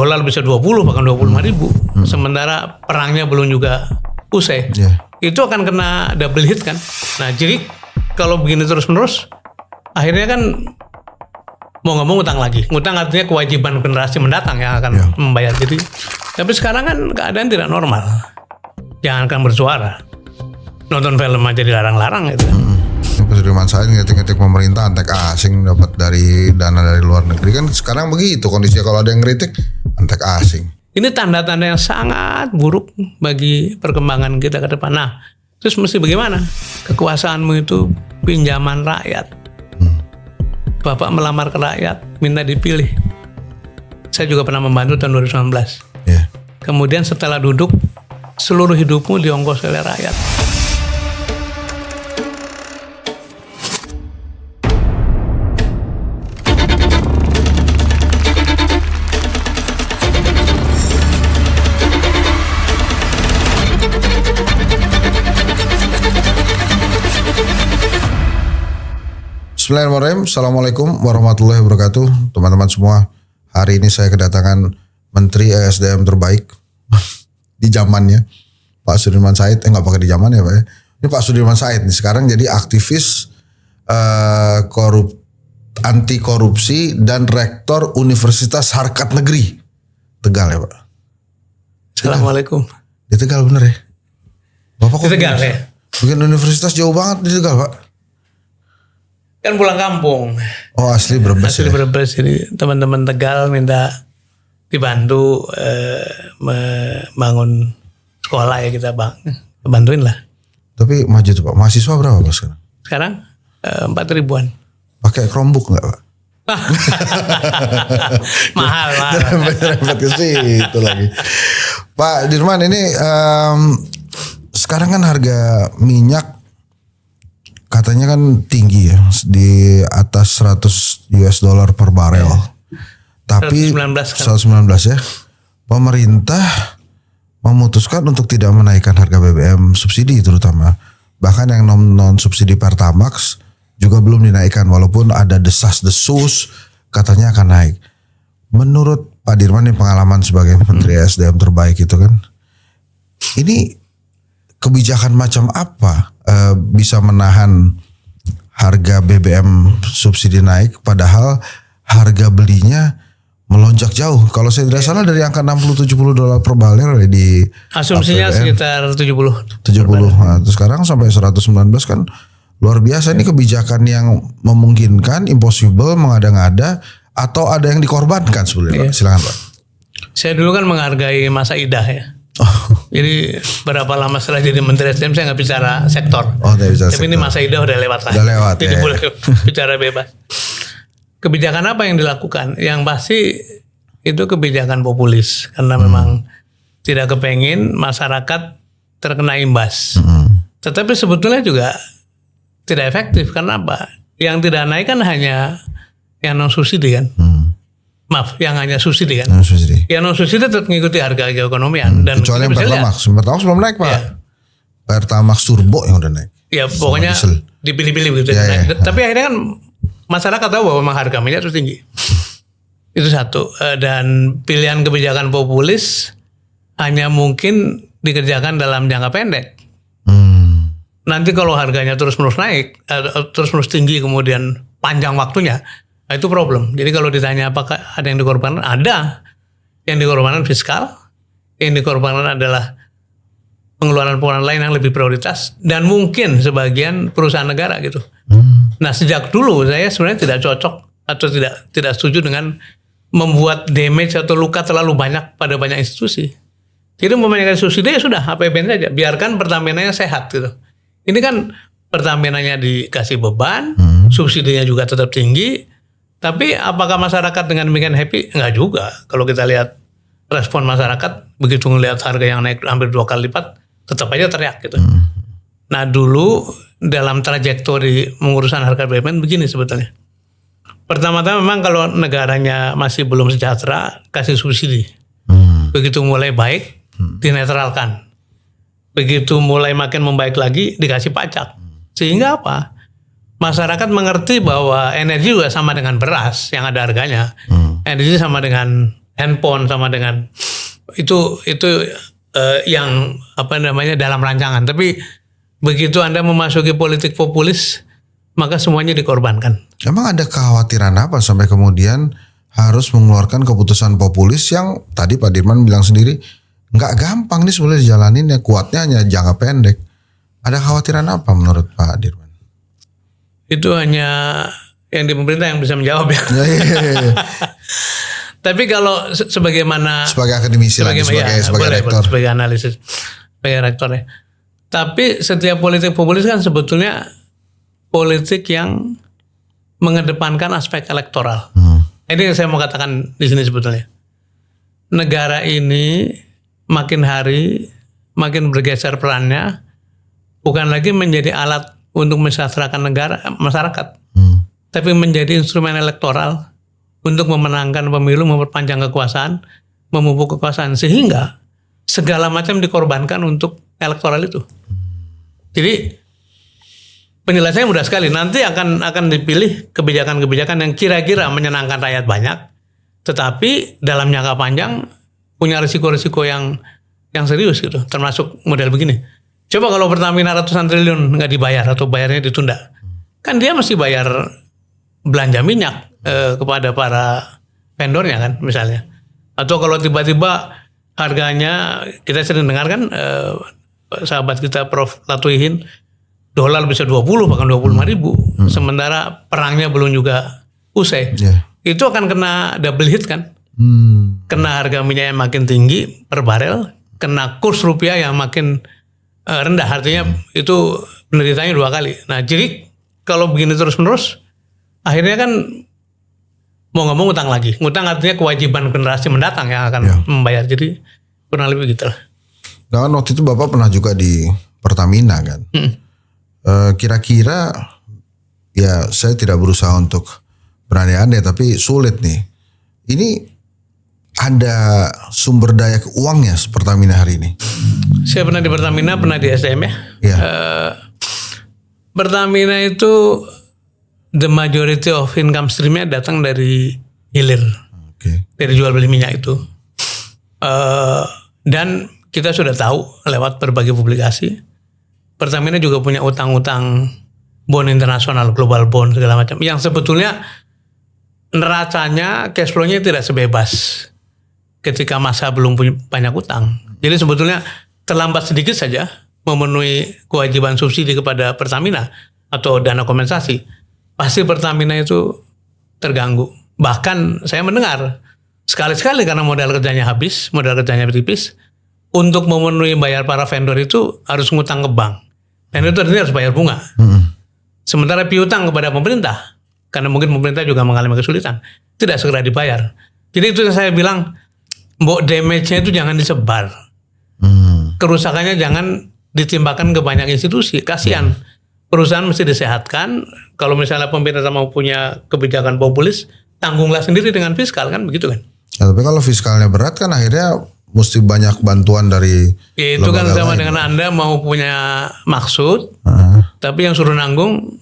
dolar bisa 20 bahkan 25.000. Sementara perangnya belum juga usai. Itu akan kena double hit kan. Nah jadi kalau begini terus-menerus, akhirnya kan mau nggak mau ngutang lagi. Ngutang artinya kewajiban generasi mendatang yang akan membayar. Jadi, tapi sekarang kan keadaan tidak normal. Jangankan bersuara, nonton film aja dilarang-larang gitu. Pak Sudirman Said ngetik-ngetik pemerintah antek asing dapat dari dana dari luar negeri kan sekarang begitu kondisinya, kalau ada yang ngeritik antek asing. Ini tanda-tanda yang sangat buruk bagi perkembangan kita ke depan. Nah, terus mesti bagaimana? Kekuasaanmu itu pinjaman rakyat. Bapak melamar ke rakyat, minta dipilih. Saya juga pernah membantu tahun 2019. Kemudian setelah duduk, seluruh hidupmu diongkos oleh rakyat. Bismillahirrahmanirrahim. Assalamualaikum warahmatullahi wabarakatuh. Teman-teman semua, hari ini saya kedatangan Menteri ESDM terbaik di zamannya, Pak Sudirman Said. Nggak pakai di zamannya Pak ya. Ini Pak Sudirman Said nih sekarang jadi aktivis anti korupsi dan rektor Universitas Harkat Negeri Tegal ya Pak. Assalamualaikum. Di Tegal bener ya? Bapak kok di Tegal ya? Bikin universitas jauh banget di Tegal Pak. Kan pulang kampung. Oh asli Brebes. Asli Brebes. Jadi teman-teman Tegal minta dibantu membangun sekolah ya, kita bantuin lah. Tapi maju tuh Pak. Mahasiswa berapa Pak sekarang? Sekarang 4.000-an. Pakai Chromebook nggak Pak? mahal. Rempet ke situ lagi. Pak Dirman ini sekarang kan harga minyak katanya kan tinggi ya, di atas 100 US dollar per barel. Tapi 119 ya. Pemerintah memutuskan untuk tidak menaikkan harga BBM subsidi terutama. Bahkan yang non subsidi Pertamax juga belum dinaikkan walaupun ada desas-desus katanya akan naik. Menurut Pak Dirman, ini pengalaman sebagai Menteri SDM terbaik itu kan, ini kebijakan macam apa bisa menahan harga BBM subsidi naik padahal harga belinya melonjak jauh. Kalau saya tidak salah dari angka 60-70 dolar per barel di asumsinya APBN, sekitar 70. Nah, terus sekarang sampai 119 kan luar biasa. Ini kebijakan yang memungkinkan, impossible, mengada-ngada, atau ada yang dikorbankan sebenarnya Pak? Silakan Pak. Saya dulu kan menghargai masa idah ya. Jadi berapa lama setelah jadi Menteri SDM saya nggak bicara sektor. Tapi sektor. Ini masa idah udah lewat lah. Jadi boleh bicara bebas. Kebijakan apa yang dilakukan? Yang pasti itu kebijakan populis karena memang tidak kepengin masyarakat terkena imbas. Tetapi sebetulnya juga tidak efektif. Karena apa? Yang tidak naik kan hanya yang non subsidi kan. Maaf, yang hanya subsidi kan. Yang non subsidi tetap mengikuti harga keekonomian. Dan kecuali yang Pertamax. Pertamax belum naik Pak. Pertamax Turbo yang udah naik. Ya pokoknya dipilih-pilih begitu. Tapi akhirnya kan masyarakat tahu bahwa memang harga minyak terus tinggi. Itu satu. Dan pilihan kebijakan populis hanya mungkin dikerjakan dalam jangka pendek. Nanti kalau harganya terus-menerus naik, terus-menerus tinggi kemudian panjang waktunya, nah itu problem. Jadi kalau ditanya apakah ada yang dikorbankan, ada. Yang dikorbankan fiskal, yang dikorbankan adalah pengeluaran-pengeluaran lain yang lebih prioritas, dan mungkin sebagian perusahaan negara gitu. Nah sejak dulu saya sebenarnya tidak cocok atau tidak setuju dengan membuat damage atau luka terlalu banyak pada banyak institusi. Jadi membanyakan subsidi ya sudah APBN saja, biarkan Pertamina-nya sehat gitu. Ini kan Pertamina-nya dikasih beban, subsidinya juga tetap tinggi. Tapi apakah masyarakat dengan demikian happy? Enggak juga. Kalau kita lihat respon masyarakat begitu ngelihat harga yang naik hampir 2 kali lipat, tetap aja teriak gitu. Nah dulu dalam trajektori mengurusan harga BBM begini sebetulnya. Pertama-tama memang kalau negaranya masih belum sejahtera, kasih subsidi. Begitu mulai baik, dinetralkan. Begitu mulai makin membaik lagi, dikasih pajak. Sehingga apa? Masyarakat mengerti bahwa energi juga sama dengan beras yang ada harganya. Energi sama dengan handphone sama dengan itu yang dalam rancangan. Tapi begitu Anda memasuki politik populis, maka semuanya dikorbankan. Emang ada kekhawatiran apa sampai kemudian harus mengeluarkan keputusan populis yang tadi Pak Dirman bilang sendiri nggak gampang nih sebenarnya dijalanin, ya kuatnya hanya jangka pendek. Ada kekhawatiran apa menurut Pak Dirman? Itu hanya yang di pemerintah yang bisa menjawab ya. Tapi kalau sebagaimana sebagai akademisi lagi, sebagai rektor, sebagai analisis, sebagai rektor ya. Tapi setiap politik populis kan sebetulnya politik yang mengedepankan aspek elektoral. Ini yang saya mau katakan di sini sebetulnya. Negara ini makin hari makin bergeser perannya, bukan lagi menjadi alat untuk mensejahterakan masyarakat, tapi menjadi instrumen elektoral untuk memenangkan pemilu, memperpanjang kekuasaan, memupuk kekuasaan, sehingga segala macam dikorbankan untuk elektoral itu. Jadi penjelasannya mudah sekali. Nanti akan dipilih kebijakan-kebijakan yang kira-kira menyenangkan rakyat banyak, tetapi dalam jangka panjang punya risiko-risiko yang serius gitu. Termasuk model begini. Coba kalau Pertamina ratusan triliun nggak dibayar atau bayarnya ditunda, kan dia mesti bayar belanja minyak kepada para vendornya kan misalnya. Atau kalau tiba-tiba harganya, kita sering dengar kan sahabat kita Prof. Latuihin, dolar bisa 20 bahkan 25.000, sementara perangnya belum juga usai. Itu akan kena double hit kan. Kena harga minyak yang makin tinggi per barel, kena kurs rupiah yang makin rendah, artinya itu penderitanya 2 kali. Nah jadi kalau begini terus menerus, akhirnya kan mau nggak mau ngutang lagi. Ngutang artinya kewajiban generasi mendatang yang akan membayar. Jadi kurang lebih gitu lah. Nah kan waktu itu Bapak pernah juga di Pertamina kan. Kira-kira, ya saya tidak berusaha untuk berandai-andai, tapi sulit nih. Ini ada sumber daya uangnya Pertamina hari ini? Saya pernah di Pertamina, pernah di SDM ya. Pertamina itu the majority of income streamnya datang dari hilir, dari jual beli minyak itu. Dan kita sudah tahu lewat berbagai publikasi, Pertamina juga punya utang-utang bond internasional, global bond segala macam, yang sebetulnya neracanya, cash flow-nya tidak sebebas ketika masa belum punya banyak utang. Jadi sebetulnya terlambat sedikit saja memenuhi kewajiban subsidi kepada Pertamina atau dana kompensasi, pasti Pertamina itu terganggu. Bahkan saya mendengar sekali-sekali karena modal kerjanya habis, modal kerjanya tipis, untuk memenuhi bayar para vendor itu harus ngutang ke bank. Dan itu artinya harus bayar bunga. Sementara piutang kepada pemerintah, karena mungkin pemerintah juga mengalami kesulitan, tidak segera dibayar. Jadi itu yang saya bilang, damage-nya itu jangan disebar. Kerusakannya jangan ditimpakan ke banyak institusi. Kasihan. Perusahaan mesti disehatkan. Kalau misalnya pemerintah mau punya kebijakan populis, tanggunglah sendiri dengan fiskal kan, begitu kan. Ya, tapi kalau fiskalnya berat kan akhirnya mesti banyak bantuan dari ya, itu kan sama lain. Dengan Anda mau punya maksud, tapi yang suruh nanggung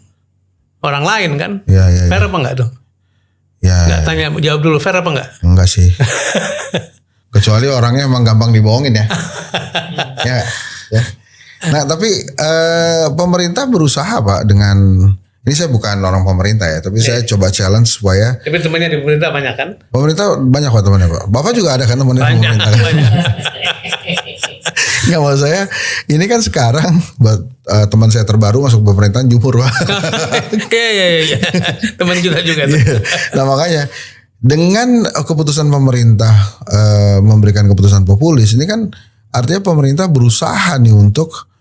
orang lain kan. Fair apa enggak tuh? Enggak tanya, jawab dulu, fair apa enggak? Enggak sih. Kecuali orangnya emang gampang dibohongin ya. ya. Nah tapi pemerintah berusaha Pak dengan, ini saya bukan orang pemerintah ya, tapi saya coba challenge supaya. Tapi temannya di pemerintah banyak kan? Pemerintah banyak Pak temannya Pak. Bapak juga ada kan temannya di pemerintah kan? Banyak. Nggak, maksud saya ini kan sekarang teman saya terbaru masuk pemerintahan Jumur Pak. Iya. Teman kita juga. Nah makanya dengan keputusan pemerintah memberikan keputusan populis ini kan artinya pemerintah berusaha nih untuk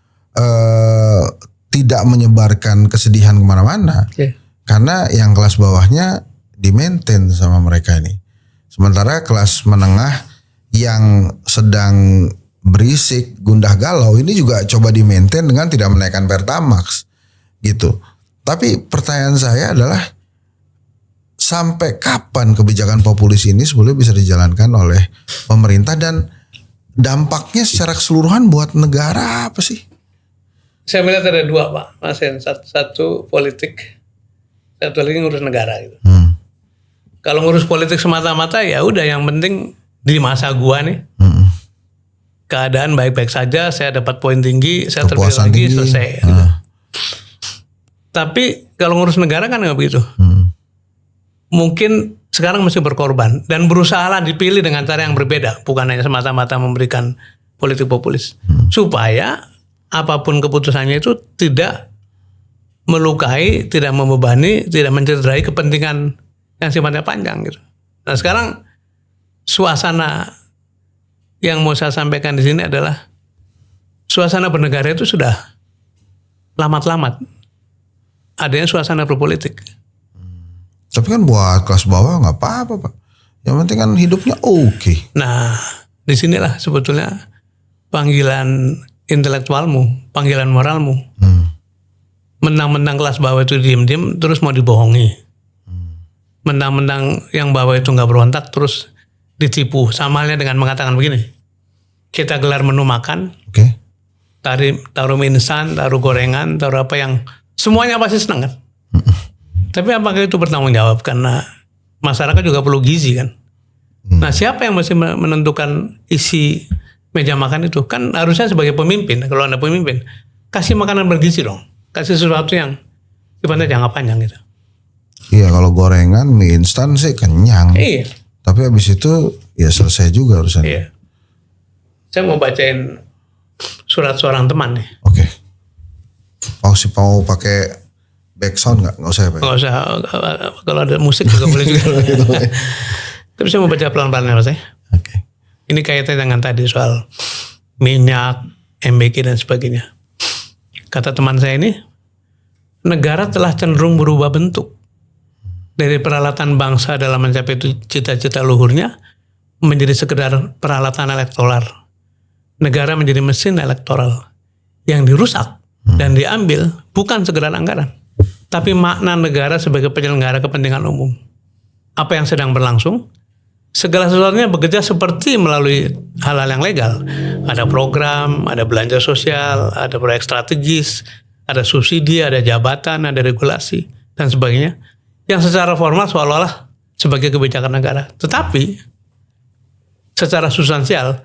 tidak menyebarkan kesedihan kemana-mana, karena yang kelas bawahnya di-maintain sama mereka ini. Sementara kelas menengah yang sedang berisik, gundah galau ini juga coba di-maintain dengan tidak menaikkan Pertamax gitu. Tapi pertanyaan saya adalah sampai kapan kebijakan populis ini sebetulnya bisa dijalankan oleh pemerintah dan dampaknya secara keseluruhan buat negara apa sih? Saya melihat ada 2 Pak, Mas Hen. Satu politik, satu lagi ngurus negara gitu. Kalau ngurus politik semata-mata ya udah, yang penting di masa gua nih keadaan baik-baik saja, saya dapat poin tinggi, saya terpilih Kepuasan lagi, tinggi. selesai. Gitu. Tapi kalau ngurus negara kan nggak begitu. Mungkin sekarang mesti berkorban dan berusahalah dipilih dengan cara yang berbeda, bukan hanya semata-mata memberikan politik populis, supaya apapun keputusannya itu tidak melukai, tidak membebani, tidak mencederai kepentingan yang sifatnya panjang gitu. Nah sekarang suasana yang mau saya sampaikan di sini adalah suasana bernegara itu sudah lamat-lamat. Adanya suasana berpolitik. Tapi kan buat kelas bawah nggak apa-apa Pak. Yang penting kan hidupnya oke. Nah, disinilah sebetulnya panggilan intelektualmu, panggilan moralmu. Menang-menang kelas bawah itu diem-diem terus mau dibohongi. Menang-menang yang bawah itu nggak berontak terus ditipu. Sama halnya dengan mengatakan begini, kita gelar menu makan, Oke. taruh mie instan, taruh gorengan, taruh apa yang semuanya pasti senang kan. Tapi apakah itu bertanggung jawab? Karena masyarakat juga perlu gizi kan. Nah siapa yang mesti menentukan isi meja makan itu? Kan harusnya sebagai pemimpin, kalau Anda pemimpin, kasih makanan bergizi dong. Kasih sesuatu yang sifatnya jangka panjang gitu. Iya kalau gorengan mie instan sih kenyang. Iya. Tapi habis itu ya selesai juga urusan. Iya. Saya mau bacain surat seorang teman nih. Oke. Mau pakai background nggak? Nggak usah ya Pak. Nggak usah, kalau ada musik juga boleh juga. Tapi saya mau baca pelan-pelan ya Mas ya. Oke. Ini kaitannya dengan tadi soal minyak, MBK dan sebagainya. Kata teman saya ini, negara telah cenderung berubah bentuk. Dari peralatan bangsa dalam mencapai cita-cita luhurnya, menjadi sekedar peralatan elektoral. Negara menjadi mesin elektoral yang dirusak dan diambil bukan sekedar anggaran, tapi makna negara sebagai penyelenggara kepentingan umum. Apa yang sedang berlangsung? Segala sesuatunya bekerja seperti melalui hal-hal yang legal. Ada program, ada belanja sosial, ada proyek strategis, ada subsidi, ada jabatan, ada regulasi, dan sebagainya. Yang secara formal seolah-olah sebagai kebijakan negara. Tetapi secara substansial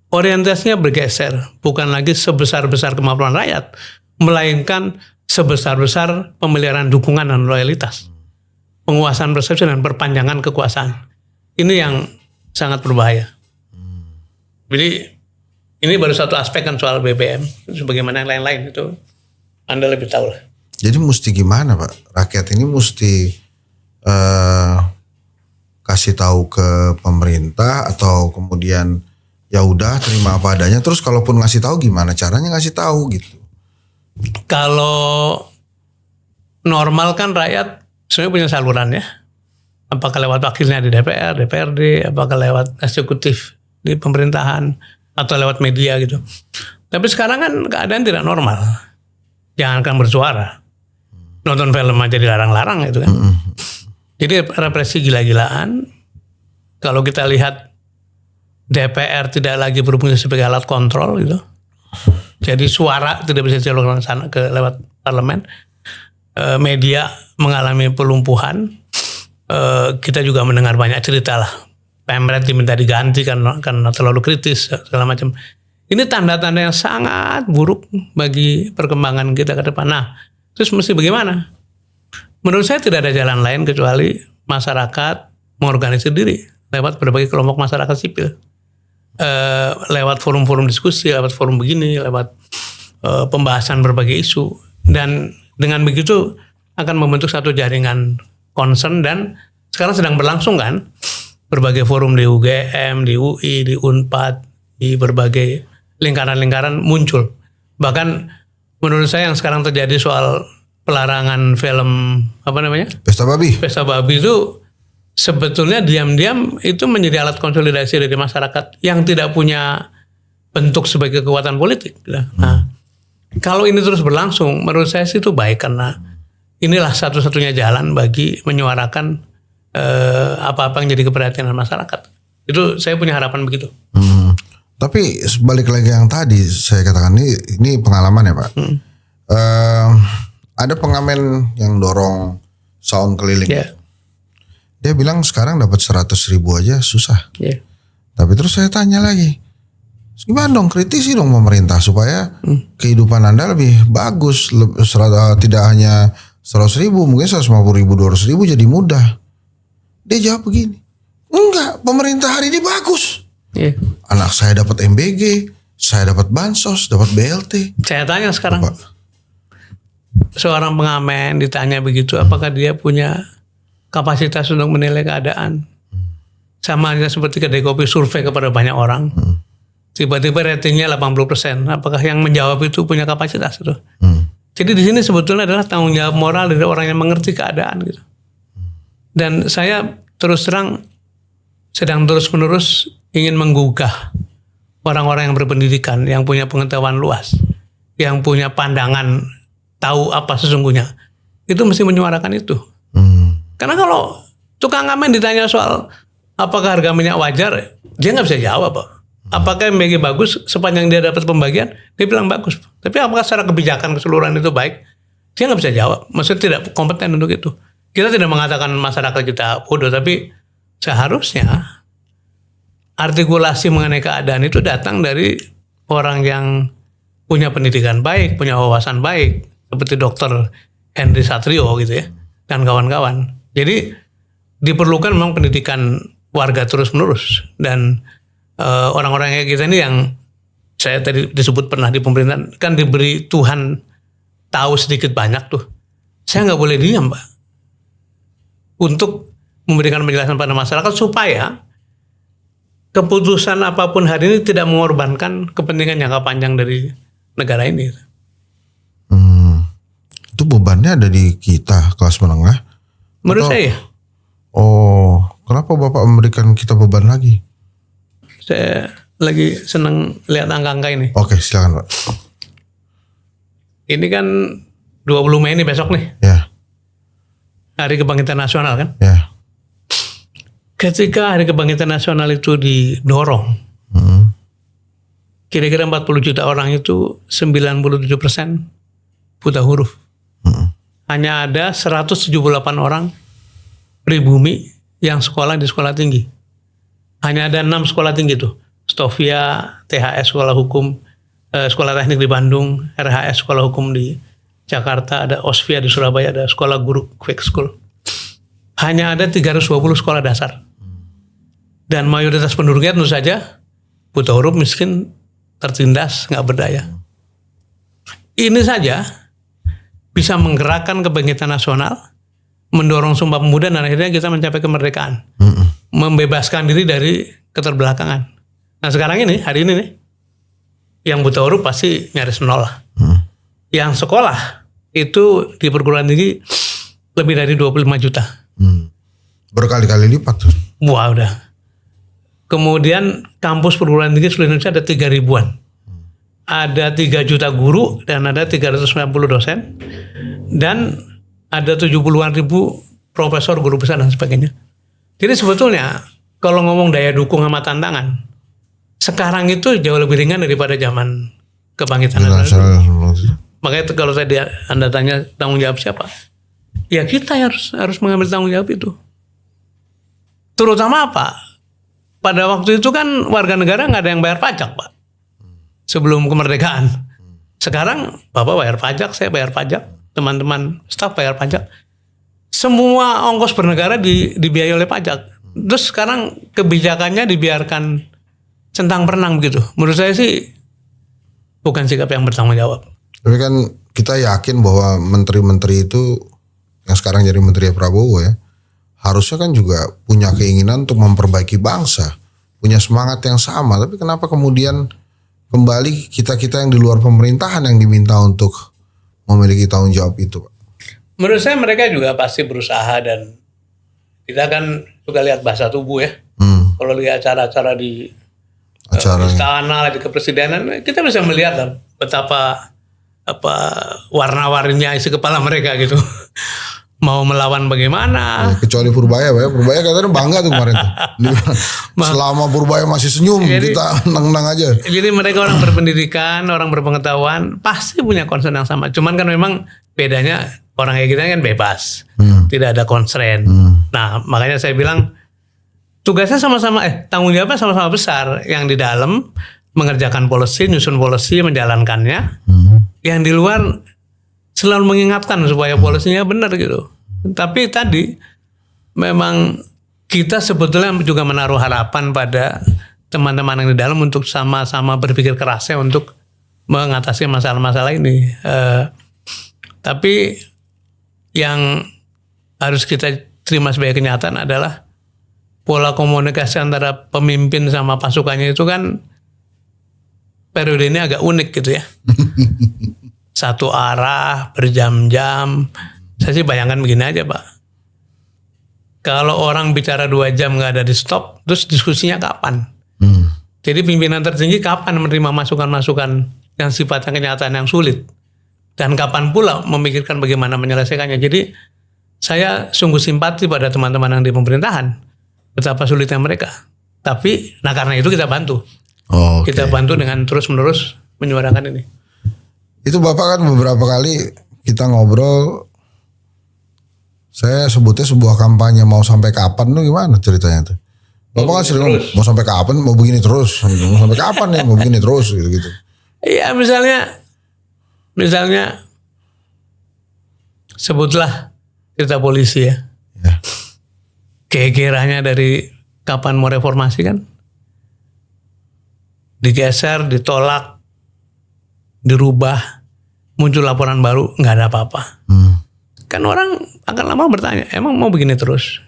orientasinya bergeser, bukan lagi sebesar-besar kemampuan rakyat, melainkan sebesar-besar pemeliharaan dukungan dan loyalitas, penguasaan persepsi dan perpanjangan kekuasaan. Ini yang sangat berbahaya. Jadi ini baru satu aspek kan soal BBM, sebagaimana yang lain-lain itu Anda lebih tahu lah. Jadi mesti gimana Pak? Rakyat ini mesti kasih tahu ke pemerintah atau kemudian ya udah terima apa adanya. Terus kalaupun ngasih tahu gimana caranya ngasih tahu gitu? Kalau normal kan rakyat sebenarnya punya saluran ya. Apakah lewat wakilnya di DPR, DPRD, apakah lewat eksekutif di pemerintahan atau lewat media gitu. Tapi sekarang kan keadaan tidak normal. Jangankan bersuara, nonton film aja dilarang-larang gitu kan. Jadi represi gila-gilaan. Kalau kita lihat DPR tidak lagi berfungsi sebagai alat kontrol gitu. Jadi suara tidak bisa disalurkan sana ke lewat parlemen. Media mengalami pelumpuhan. Kita juga mendengar banyak cerita lah. Pemret diminta diganti karena terlalu kritis segala macam. Ini tanda-tanda yang sangat buruk bagi perkembangan kita ke depan. Nah, terus mesti bagaimana? Menurut saya tidak ada jalan lain kecuali masyarakat mengorganisir diri lewat berbagai kelompok masyarakat sipil, lewat forum-forum diskusi, lewat forum begini, lewat pembahasan berbagai isu, dan dengan begitu akan membentuk satu jaringan concern. Dan sekarang sedang berlangsung kan berbagai forum di UGM, di UI, di Unpad, di berbagai lingkaran-lingkaran muncul. Bahkan menurut saya yang sekarang terjadi soal pelarangan film Pesta Babi. Pesta Babi itu sebetulnya diam-diam itu menjadi alat konsolidasi dari masyarakat yang tidak punya bentuk sebagai kekuatan politik. Nah, kalau ini terus berlangsung, menurut saya sih itu baik karena inilah satu-satunya jalan bagi menyuarakan apa-apa yang jadi keperhatian masyarakat. Itu saya punya harapan begitu. Tapi balik lagi yang tadi saya katakan ini pengalaman ya Pak. Ada pengamen yang dorong sound keliling. Yeah. Dia bilang sekarang dapat 100.000 aja susah. Yeah. Tapi terus saya tanya lagi, gimana dong, kritisi dong pemerintah supaya kehidupan Anda lebih bagus, tidak hanya 100.000, mungkin 150.000, 200.000 jadi mudah. Dia jawab begini, enggak, pemerintah hari ini bagus. Iya. Anak saya dapat MBG, saya dapat bansos, dapat BLT. Saya tanya sekarang, Bapak, seorang pengamen ditanya begitu, apakah dia punya kapasitas untuk menilai keadaan? Sama aja seperti kedai kopi survei kepada banyak orang. Tiba-tiba ratingnya 80%. Apakah yang menjawab itu punya kapasitas itu? Jadi di sini sebetulnya adalah tanggung jawab moral dari orang yang mengerti keadaan gitu. Dan saya terus terang sedang terus-menerus ingin menggugah orang-orang yang berpendidikan, yang punya pengetahuan luas, yang punya pandangan tahu apa sesungguhnya. Itu mesti menyuarakan itu. Karena kalau tukang ngamen ditanya soal apakah harga minyak wajar, dia nggak bisa jawab, Pak. Apakah MBG bagus sepanjang dia dapat pembagian? Dia bilang bagus. Tapi apakah secara kebijakan keseluruhan itu baik? Dia nggak bisa jawab. Maksudnya tidak kompeten untuk itu. Kita tidak mengatakan masyarakat kita bodoh, tapi seharusnya artikulasi mengenai keadaan itu datang dari orang yang punya pendidikan baik, punya wawasan baik, seperti Dr. Henry Satrio gitu ya, dan kawan-kawan. Jadi diperlukan memang pendidikan warga terus-menerus, dan orang-orang kayak kita ini yang saya tadi disebut pernah di pemerintahan kan diberi Tuhan tahu sedikit banyak tuh. Saya nggak boleh diam, Pak, untuk memberikan penjelasan pada masyarakat supaya keputusan apapun hari ini tidak mengorbankan kepentingan jangka panjang dari negara ini. Itu bebannya ada di kita kelas menengah. Menurut saya. Oh, kenapa Bapak memberikan kita beban lagi? Saya lagi seneng lihat angka-angka ini. Oke, silakan Pak. Ini kan 20 Mei ini besok nih. Ya. Hari Kebangkitan Nasional kan. Ya. Ketika Hari Kebangkitan Nasional itu didorong, kira-kira 40 juta orang itu 97% buta huruf. Hanya ada 178 orang pribumi yang sekolah di sekolah tinggi. Hanya ada 6 sekolah tinggi tuh. Stovia, THS Sekolah Hukum, Sekolah Teknik di Bandung, RHS Sekolah Hukum di Jakarta, ada Osvia di Surabaya, ada Sekolah Guru Quick School. Hanya ada 320 sekolah dasar. Dan mayoritas penduduknya tentu saja buta huruf, miskin, tertindas, nggak berdaya. Ini saja bisa menggerakkan kebangkitan nasional, mendorong Sumpah Pemuda, dan akhirnya kita mencapai kemerdekaan. Membebaskan diri dari keterbelakangan. Nah sekarang ini, hari ini nih, yang buta huruf pasti nyaris nol lah. Yang sekolah itu di perguruan tinggi lebih dari 25 juta. Berkali-kali lipat tuh. Wah udah. Kemudian kampus perguruan tinggi seluruh Indonesia ada 3 ribuan. Ada 3 juta guru dan ada 390 dosen. Dan ada 70-an ribu profesor, guru besar dan sebagainya. Jadi sebetulnya kalau ngomong daya dukung sama tantangan, sekarang itu jauh lebih ringan daripada zaman kebangkitan nasional. Makanya kalau tadi Anda tanya tanggung jawab siapa? Ya kita harus mengambil tanggung jawab itu. Terutama apa? Pada waktu itu kan warga negara nggak ada yang bayar pajak, Pak. Sebelum kemerdekaan. Sekarang Bapak bayar pajak, saya bayar pajak, teman-teman staf bayar pajak. Semua ongkos bernegara dibiayai oleh pajak. Terus sekarang kebijakannya dibiarkan centang perenang begitu. Menurut saya sih bukan sikap yang bertanggung jawab. Tapi kan kita yakin bahwa menteri-menteri itu yang sekarang jadi menteri Prabowo ya, harusnya kan juga punya keinginan untuk memperbaiki bangsa, punya semangat yang sama. Tapi kenapa kemudian kembali kita-kita yang di luar pemerintahan yang diminta untuk memiliki tanggung jawab itu, Pak? Menurut saya mereka juga pasti berusaha, dan kita kan juga lihat bahasa tubuh ya. Kalau lihat acara-acara di istana, di kepresidenan, kita bisa melihat lah betapa warna-warninya isi kepala mereka gitu. Mau melawan bagaimana? Kecuali Purbaya, Pak. Purbaya katanya bangga tuh kemarin tuh. Selama Purbaya masih senyum, jadi, kita tenang aja. Jadi mereka orang berpendidikan, orang berpengetahuan, pasti punya concern yang sama. Cuman kan memang bedanya orang kayak kita kan bebas, tidak ada constraint. Nah makanya saya bilang tugasnya sama-sama tanggung jawabnya sama-sama besar. Yang di dalam mengerjakan policy, nyusun policy, menjalankannya. Yang di luar selalu mengingatkan supaya polisinya benar gitu. Tapi tadi memang kita sebetulnya juga menaruh harapan pada teman-teman yang di dalam untuk sama-sama berpikir kerasnya untuk mengatasi masalah-masalah ini. Tapi yang harus kita terima sebagai kenyataan adalah pola komunikasi antara pemimpin sama pasukannya itu kan periode ini agak unik gitu ya. Satu arah berjam-jam. Saya sih bayangkan begini aja Pak. Kalau orang bicara 2 jam nggak ada di stop, terus diskusinya kapan? Jadi pimpinan tertinggi kapan menerima masukan-masukan yang sifatnya kenyataan yang sulit? Dan kapan pula memikirkan bagaimana menyelesaikannya? Jadi saya sungguh simpati pada teman-teman yang di pemerintahan. Betapa sulitnya mereka. Tapi, karena itu kita bantu. Kita bantu dengan terus-menerus menyuarakan ini. Itu Bapak kan beberapa kali kita ngobrol, saya sebutnya sebuah kampanye mau sampai kapan tuh gimana ceritanya tuh? Bapak kan sering mau sampai kapan, mau begini terus, mau sampai kapan nih, mau begini terus gitu. Iya misalnya sebutlah cerita polisi ya. Kira-kiranya dari kapan mau reformasi kan? Digeser, ditolak, dirubah, muncul laporan baru, nggak ada apa-apa. Kan orang akan lama bertanya, emang mau begini terus?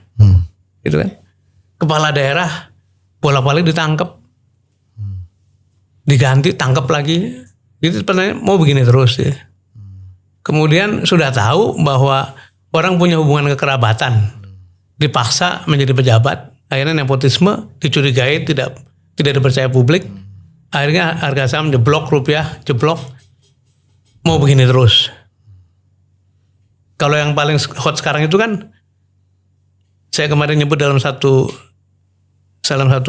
Gitu kan? Kepala daerah bolak-balik ditangkap, diganti, tangkap lagi. Itu pertanyaan, mau begini terus ya? Kemudian sudah tahu bahwa orang punya hubungan kekerabatan, dipaksa menjadi pejabat, akhirnya nepotisme, dicurigai, tidak dipercaya publik, akhirnya harga saham jeblok, rupiah jeblok, mau begini terus. Kalau yang paling hot sekarang itu kan, saya kemarin nyebut dalam satu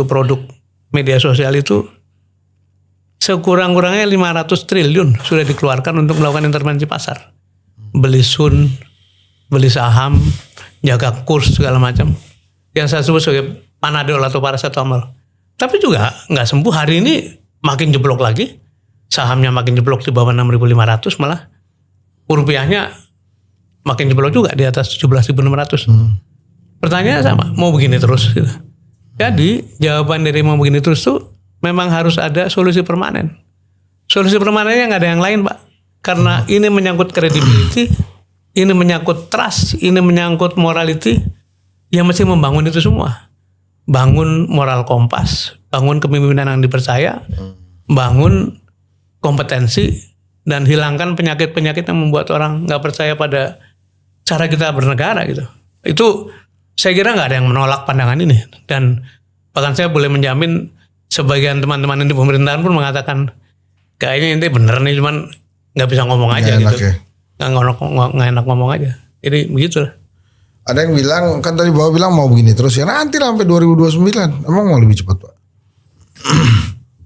produk media sosial itu, sekurang-kurangnya 500 triliun sudah dikeluarkan untuk melakukan intervensi pasar. Beli sun, beli saham, jaga kurs segala macam. Yang saya sebut sebagai Panadol atau paracetamol. Tapi juga nggak sembuh. Hari ini makin jeblok lagi. Sahamnya makin jeblok di bawah 6.500 malah. Rupiahnya makin jeblok juga di atas 17.600. Pertanyaannya sama, mau begini terus gitu. Jadi jawaban dari mau begini terus tuh memang harus ada solusi permanen. Solusi permanennya nggak ada yang lain Pak. Karena ini menyangkut credibility, ini menyangkut trust, ini menyangkut morality, yang mesti membangun itu semua. Bangun moral kompas, bangun kepemimpinan yang dipercaya, bangun kompetensi, dan hilangkan penyakit-penyakit yang membuat orang nggak percaya pada cara kita bernegara gitu. Itu saya kira nggak ada yang menolak pandangan ini. Dan bahkan saya boleh menjamin sebagian teman-teman di pemerintahan pun mengatakan kayaknya ini bener nih, cuman nggak bisa ngomong aja gitu. Nggak enak ngomong aja. Jadi begitu. Ada yang bilang, kan tadi Bapak bilang mau begini terus ya, nanti lah sampai 2029. Emang mau lebih cepat Pak?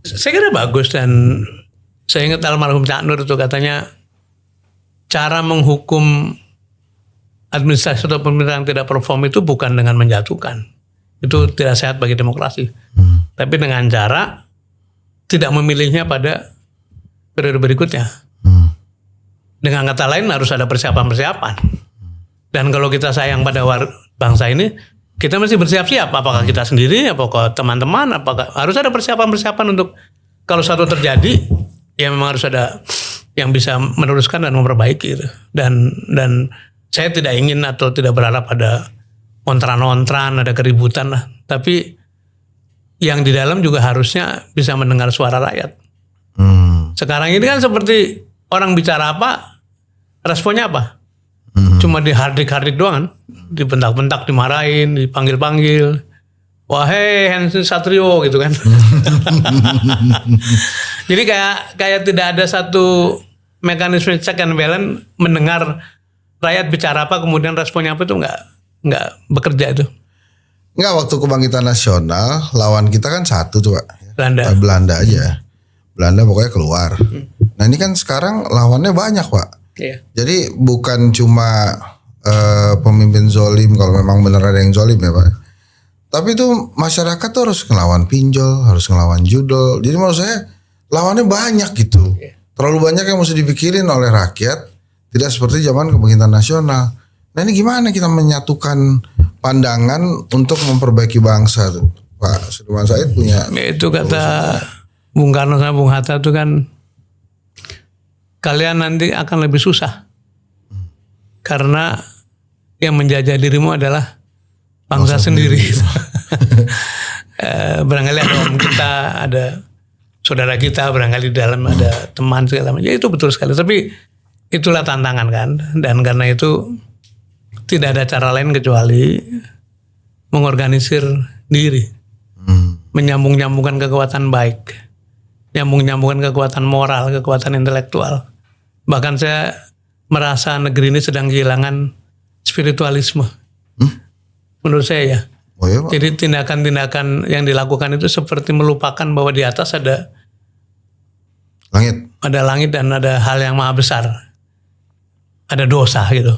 Saya kira bagus, dan saya ingat almarhum Cak Nur itu katanya cara menghukum administrasi atau pemerintahan yang tidak perform itu bukan dengan menjatuhkan. Itu tidak sehat bagi demokrasi. Tapi dengan cara tidak memilihnya pada periode berikutnya. Dengan kata lain harus ada persiapan-persiapan. Dan kalau kita sayang pada bangsa ini, kita mesti bersiap-siap. Apakah kita sendiri, apakah teman-teman, apakah harus ada persiapan-persiapan untuk kalau satu terjadi, ya memang harus ada yang bisa meneruskan dan memperbaiki itu. Dan saya tidak ingin atau tidak berharap ada ontran-ontran, ada keributan lah. Tapi yang di dalam juga harusnya bisa mendengar suara rakyat. Sekarang ini kan seperti orang bicara apa, responnya apa? Cuma dihardik-hardik doang kan, dibentak-bentak, dimarahin, dipanggil-panggil. Wahai Henry Satrio gitu kan. Jadi kayak tidak ada satu mekanisme check and balance, mendengar rakyat bicara apa kemudian responnya apa, itu nggak bekerja itu. Enggak, waktu kebangkitan nasional lawan kita kan satu tuh Pak. Belanda aja. Belanda pokoknya keluar. Nah ini kan sekarang lawannya banyak Pak. Iya. Jadi bukan cuma pemimpin zolim, kalau memang benar ada yang zolim ya Pak. Tapi itu masyarakat tuh harus ngelawan pinjol, harus ngelawan judol. Jadi menurut saya lawannya banyak gitu. Terlalu banyak yang mesti dipikirin oleh rakyat. Tidak seperti zaman kebangkitan nasional. Nah ini gimana kita menyatukan pandangan untuk memperbaiki bangsa tuh? Pak Sudirman Said punya. Itu kata Bung Karno sama Bung Hatta itu kan, kalian nanti akan lebih susah. Karena yang menjajah dirimu adalah bangsa sendiri. Barangkali ada om kita, ada saudara kita, barangkali di dalam ada teman segala macam. Ya itu betul sekali. Tapi itulah tantangan kan. Dan karena itu tidak ada cara lain kecuali mengorganisir diri, menyambung-nyambungkan kekuatan baik, nyambung-nyambungkan kekuatan moral, kekuatan intelektual. Bahkan saya merasa negeri ini sedang kehilangan spiritualisme. Menurut saya ya. Oh iya, Pak. Jadi tindakan-tindakan yang dilakukan itu seperti melupakan bahwa di atas ada langit dan ada hal yang maha besar. Ada dosa gitu.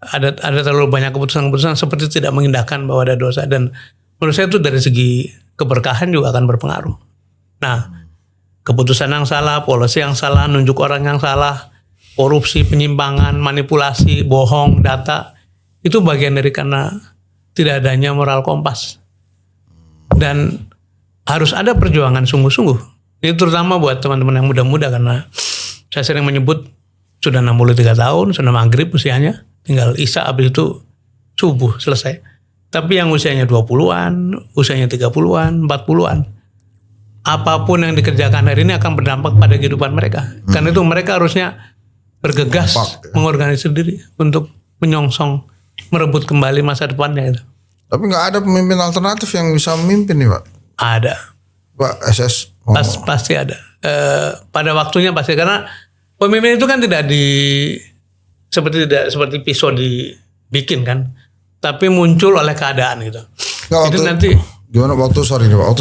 Ada terlalu banyak keputusan-keputusan seperti tidak mengindahkan bahwa ada dosa, dan menurut saya itu dari segi keberkahan juga akan berpengaruh. Nah, keputusan yang salah, polisi yang salah, nunjuk orang yang salah, korupsi, penyimpangan, manipulasi, bohong, data, itu bagian dari karena tidak adanya moral kompas. Dan harus ada perjuangan sungguh-sungguh. Ini terutama buat teman-teman yang muda-muda, karena saya sering menyebut sudah 63 tahun, sudah maghrib usianya, tinggal isya habis itu subuh selesai. Tapi yang usianya 20-an, usianya 30-an, 40-an, apapun yang dikerjakan hari ini akan berdampak pada kehidupan mereka. Karena itu mereka harusnya bergegas mengorganisir diri untuk menyongsong, merebut kembali masa depannya itu. Tapi nggak ada pemimpin alternatif yang bisa memimpin nih Pak? Ada. Pak SS. Pasti ada. Pada waktunya pasti, karena pemimpin itu kan tidak seperti pisau dibikin kan, tapi muncul oleh keadaan gitu. Jadi nanti gimana waktu 98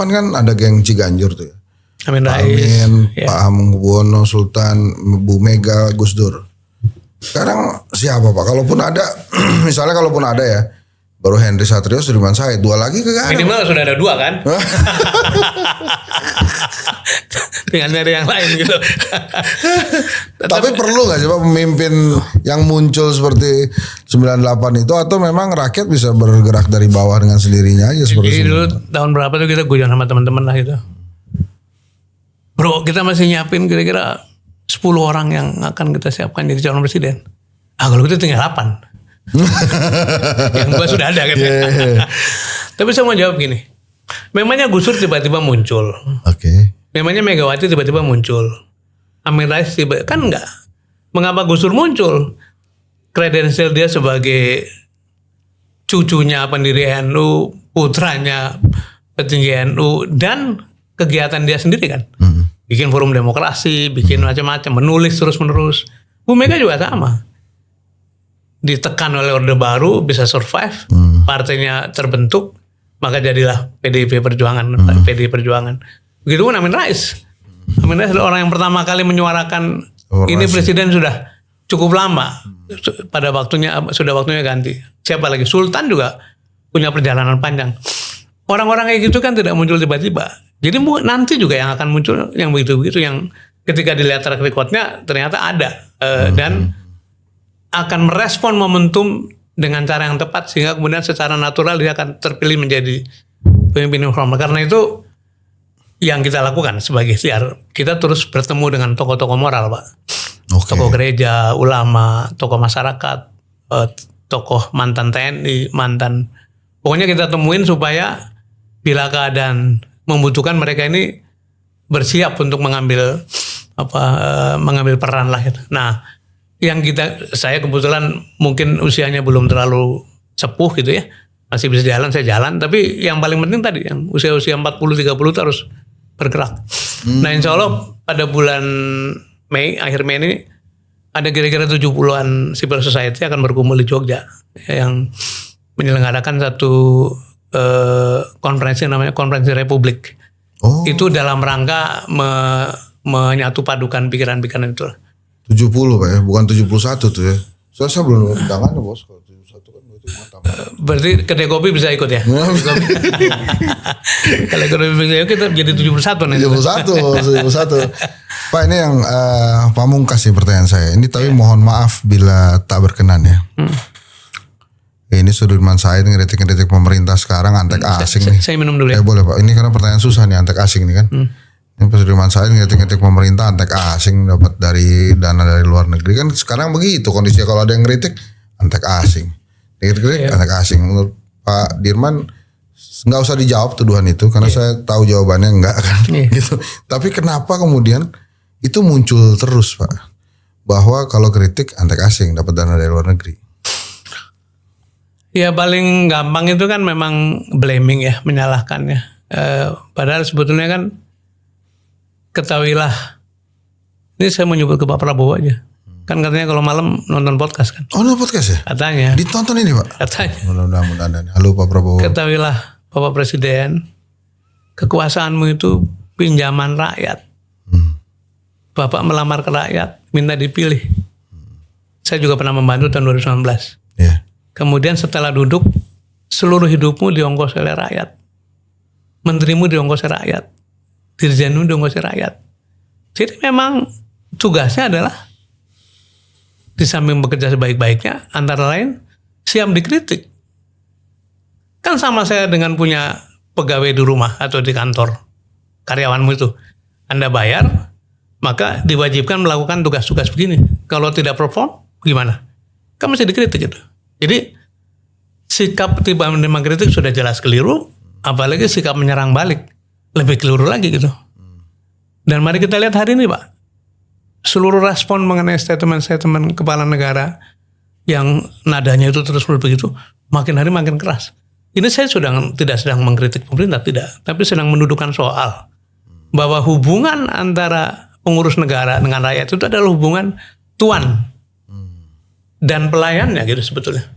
kan ada geng Ciganjur tuh ya. Amin Rais. Amin, ya. Pak Hamengkubuwono, Sultan, Bu Mega, Gus Dur. Sekarang siapa Pak? Kalaupun ada, misalnya kalaupun ada ya, baru Henry Satrio, Sudirman Said, dua lagi kagak ada. Minimal sudah ada dua kan? Tinggal nyari yang lain gitu. Tapi perlu gak sih Pak pemimpin yang muncul seperti 98 itu, atau memang rakyat bisa bergerak dari bawah dengan sendirinya aja seperti itu? Dulu tahun berapa tuh kita guyon sama teman-teman lah gitu. Bro, kita masih nyiapin kira-kira 10 orang yang akan kita siapkan jadi calon presiden. Kalau gitu tinggal 8. Yang gue sudah ada kan. Tapi saya mau jawab gini. Memangnya Gus Dur tiba-tiba muncul. Memangnya Megawati tiba-tiba muncul. Amin Rais tiba-tiba. Kan enggak. Mengapa Gus Dur muncul? Kredensial dia sebagai cucunya pendiri NU, putranya petinggi NU, dan kegiatan dia sendiri kan. Bikin forum demokrasi, bikin macam-macam, menulis terus-menerus. Bu Mega juga sama. Ditekan oleh Orde Baru, bisa survive, partainya terbentuk, maka jadilah PDIP Perjuangan, PDI Perjuangan. Begitu pun Amin Rais. Amin Rais adalah orang yang pertama kali menyuarakan ini presiden sudah cukup lama, pada waktunya sudah waktunya ganti. Siapa lagi? Sultan juga punya perjalanan panjang. Orang-orang kayak gitu kan tidak muncul tiba-tiba. Jadi nanti juga yang akan muncul yang begitu-begitu, yang ketika dilihat track recordnya ternyata ada dan akan merespon momentum dengan cara yang tepat, sehingga kemudian secara natural dia akan terpilih menjadi pemimpin yang formal. Karena itu yang kita lakukan sebagai ikhtiar, kita terus bertemu dengan tokoh-tokoh moral Pak. Tokoh gereja, ulama, tokoh masyarakat, tokoh mantan TNI, pokoknya kita temuin supaya bila keadaan membutuhkan mereka ini bersiap untuk mengambil peran lah. Nah, yang saya kebetulan mungkin usianya belum terlalu sepuh gitu ya, masih bisa jalan, saya jalan. Tapi yang paling penting tadi, yang usia-usia 40-30 itu harus bergerak. Nah, insya Allah pada bulan Mei, akhir Mei ini ada kira-kira 70-an civil society akan berkumpul di Jogja yang menyelenggarakan satu konferensi namanya Konferensi Republik. Itu dalam rangka menyatu padukan pikiran-pikiran itu. 70 Pak ya, bukan 71 tuh ya. Saya belum tangannya Bos kalau 71. Berarti kedai kopi bisa ikut ya? Kalau ekonomi bisa ikut kita jadi 71 nih. 71. Pak, ini yang pamungkas sih pertanyaan saya. Ini tapi mohon maaf bila tak berkenan ya. Ini Sudirman Said ngeritik pemerintah sekarang antek asing nih. Saya minum dulu ya. Boleh Pak. Ini karena pertanyaan susah nih antek asing nih kan. Ini Pak Sudirman Said ngeritik pemerintah antek asing dapat dari dana dari luar negeri kan sekarang begitu kondisinya kalau ada yang ngeritik antek asing. Kritik antek asing. Menurut Pak Dirman nggak usah dijawab tuduhan itu karena saya tahu jawabannya enggak kan gitu. Tapi kenapa kemudian itu muncul terus Pak bahwa kalau kritik antek asing dapat dana dari luar negeri? Ya paling gampang itu kan memang blaming ya, menyalahkan ya. Padahal sebetulnya kan ketahuilah, ini saya mau nyebut ke Pak Prabowo aja. Kan katanya kalau malam nonton podcast kan. Oh nonton podcast ya? Katanya. Ditonton ini Pak? Katanya. Mudah-mudahan. Halo Pak Prabowo. Ketahuilah Bapak Presiden, kekuasaanmu itu pinjaman rakyat. Bapak melamar ke rakyat, minta dipilih. Saya juga pernah membantu tahun 2019. Yeah. Kemudian setelah duduk, seluruh hidupmu diongkos oleh rakyat. Menterimu diongkos oleh rakyat. Dirjenmu diongkos oleh rakyat. Jadi memang tugasnya adalah di samping bekerja sebaik-baiknya, antara lain siap dikritik. Kan sama saya dengan punya pegawai di rumah atau di kantor, karyawanmu itu. Anda bayar, maka diwajibkan melakukan tugas-tugas begini. Kalau tidak perform, gimana? Kan mesti dikritik itu. Jadi sikap tiba menerima kritik sudah jelas keliru, apalagi sikap menyerang balik lebih keliru lagi gitu. Dan mari kita lihat hari ini Pak, seluruh respon mengenai statement-statement kepala negara yang nadanya itu terus begitu, makin hari makin keras. Ini saya tidak sedang mengkritik pemerintah, tidak, tapi sedang mendudukan soal bahwa hubungan antara pengurus negara dengan rakyat itu adalah hubungan tuan dan pelayannya gitu sebetulnya.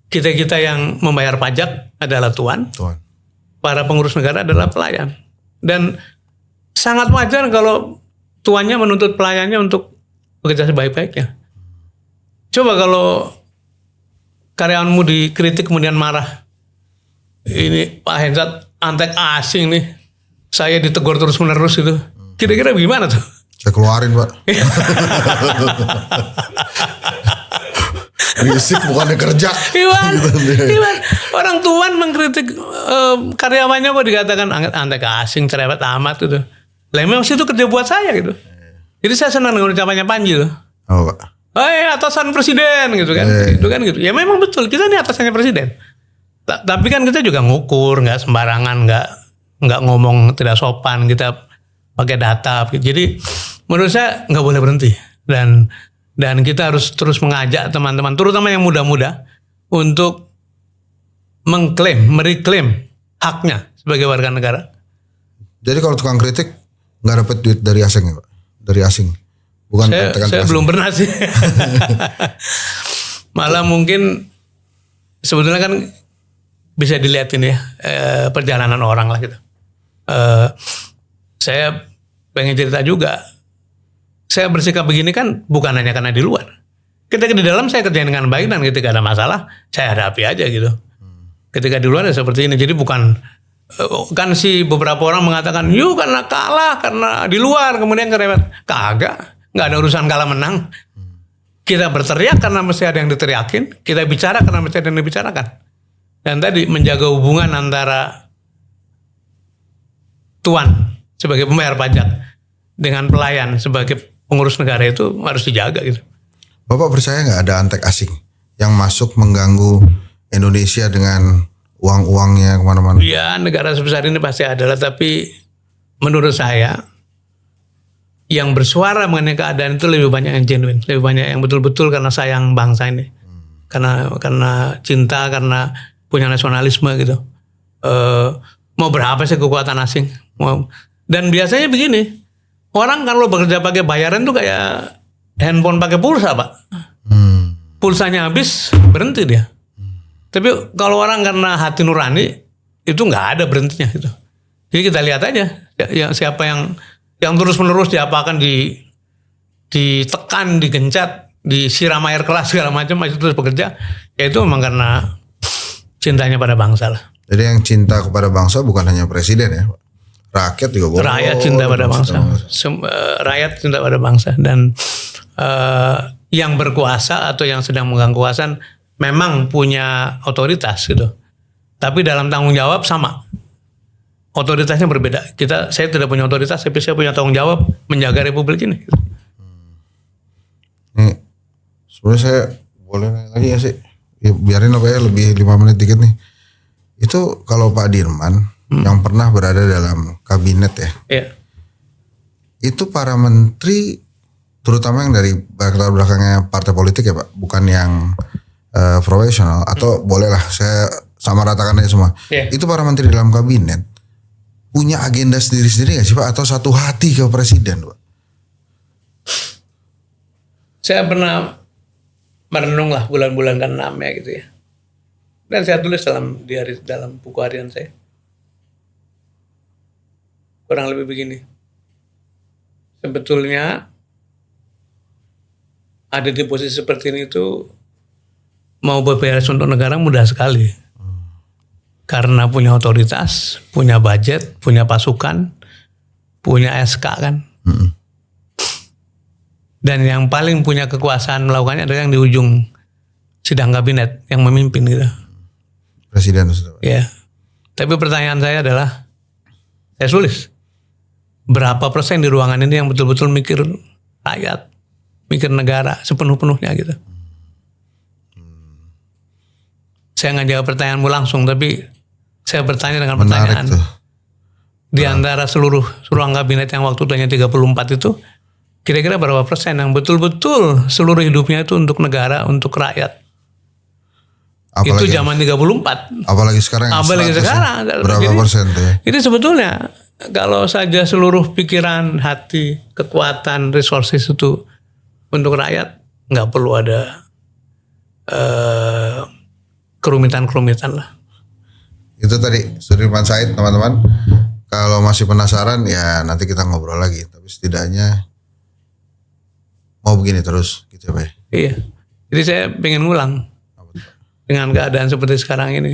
Kita yang membayar pajak adalah tuan. Para pengurus negara adalah pelayan. Dan sangat wajar kalau tuannya menuntut pelayannya untuk bekerja sebaik-baiknya. Coba kalau karyawanmu dikritik kemudian marah. Ini Pak Hensat antek asing nih. Saya ditegur terus-menerus itu. Kira-kira gimana tuh? Saya keluarin Pak. Risik bukannya kerja. Iwan. Orang tuan mengkritik karyawannya kok dikatakan antek asing, cerewet amat gitu. Lah memang itu kerja buat saya gitu. Jadi saya senang dengan ucapannya Panji tuh. Oh Pak. Atasan presiden gitu kan. Itu kan gitu. Ya memang betul, kita ini atasannya presiden. Tapi kan kita juga ngukur, nggak sembarangan, nggak ngomong tidak sopan, kita pakai data. Jadi menurut saya nggak boleh berhenti. Dan kita harus terus mengajak teman-teman, terutama yang muda-muda, untuk mereklaim haknya sebagai warga negara. Jadi kalau tukang kritik nggak dapat duit dari asing ya Pak? Dari asing? Bukan saya belum pernah sih. Malah mungkin sebetulnya kan bisa dilihatin ya perjalanan orang lah gitu. Saya pengen cerita juga. Saya bersikap begini kan bukan hanya karena di luar. Ketika di dalam saya kerjain dengan baik dan ketika ada masalah saya hadapi aja gitu. Ketika di luar ya seperti ini. Jadi bukan kan si beberapa orang mengatakan yuk karena kalah karena di luar kemudian kerewet. Kagak, nggak ada urusan kalah menang. Kita berteriak karena mesti ada yang diteriakin. Kita bicara karena mesti ada yang dibicarakan. Dan tadi menjaga hubungan antara tuan sebagai pembayar pajak dengan pelayan sebagai pengurus negara itu harus dijaga gitu. Bapak percaya nggak ada antek asing yang masuk mengganggu Indonesia dengan uang-uangnya kemana-mana? Ya negara sebesar ini pasti adalah, tapi menurut saya yang bersuara mengenai keadaan itu lebih banyak yang genuine, lebih banyak yang betul-betul karena sayang bangsa ini, karena cinta, karena punya nasionalisme gitu. Mau berapa sih kekuatan asing? Dan biasanya begini, orang kalau bekerja pakai bayaran tuh kayak handphone pakai pulsa Pak. Pulsanya habis berhenti dia. Tapi kalau orang karena hati nurani itu nggak ada berhentinya gitu. Jadi kita lihat aja ya, siapa yang terus menerus diapakan, ditekan, digencet, disiram air keras segala macam masih terus bekerja, Ya itu memang karena cintanya pada bangsa lah. Jadi yang cinta kepada bangsa bukan hanya presiden ya, rakyat juga boleh. Rakyat cinta pada bangsa. Rakyat cinta pada bangsa. Dan yang berkuasa atau yang sedang memegang kekuasaan memang punya otoritas gitu. Tapi dalam tanggung jawab sama. Otoritasnya berbeda. Saya tidak punya otoritas, tapi saya punya tanggung jawab menjaga republik ini. Nih, sebenarnya saya boleh nanya lagi ya sih. Ya, biarin apa ya, lebih 5 menit dikit nih. Itu kalau Pak Dirman yang pernah berada dalam kabinet ya. Iya. Itu para menteri, terutama yang dari latar belakangnya partai politik ya Pak, bukan yang profesional atau bolehlah saya sama ratakan aja semua. Iya. Itu para menteri dalam kabinet punya agenda sendiri-sendiri gak sih Pak, atau satu hati ke presiden Pak? Saya pernah merenung lah bulan-bulan ke-6 ya gitu ya. Dan saya tulis dalam buku harian saya. Kurang lebih begini. Sebetulnya ada di posisi seperti ini itu mau berberes untuk negara mudah sekali. Karena punya otoritas, punya budget, punya pasukan, punya SK kan. Dan yang paling punya kekuasaan melakukannya adalah yang di ujung sidang kabinet yang memimpin gitu. Presiden maksudnya. Ya. Tapi pertanyaan saya adalah, saya tulis, berapa persen di ruangan ini yang betul-betul mikir rakyat, mikir negara sepenuh-penuhnya gitu. Saya nggak jawab pertanyaanmu langsung, tapi saya bertanya dengan pertanyaan. Menarik tuh. Di antara seluruh ruang kabinet yang waktu hanya 34 itu, kira-kira berapa persen yang betul-betul seluruh hidupnya itu untuk negara, untuk rakyat? Itu zaman 34. Apalagi sekarang. Apalagi sekarang. Berapa Jadi, persen tuh ya? Ini sebetulnya kalau saja seluruh pikiran, hati, kekuatan, resources itu untuk rakyat, nggak perlu ada kerumitan-kerumitan lah. Itu tadi Sudirman Said teman-teman. Kalau masih penasaran ya nanti kita ngobrol lagi. Tapi setidaknya mau begini terus gitu ya Pak. Iya. Jadi saya pengen ngulang. Dengan keadaan seperti sekarang ini.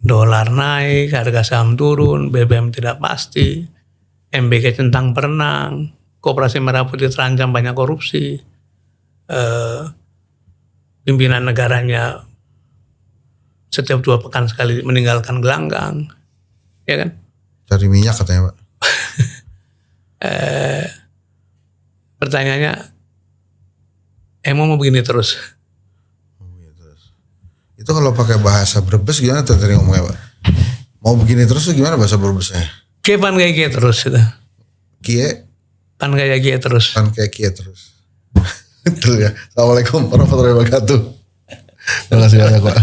Dolar naik, harga saham turun, BBM tidak pasti, MBK centang perenang, Koperasi Merah Putih terancam banyak korupsi, pimpinan negaranya setiap 2 pekan sekali meninggalkan gelanggang, ya kan? Cari minyak katanya Pak. Pertanyaannya, emang mau begini terus? Itu kalau pakai bahasa Brebes gimana tuh tadi ngomongnya Pak? Mau begini terus tuh gimana bahasa Brebesnya? Kie pan kayak kie terus itu. Kie? Pan kayak kie terus. Pan kayak kie terus. Betul ya. Assalamualaikum warahmatullahi wabarakatuh. Terima kasih banyak Pak.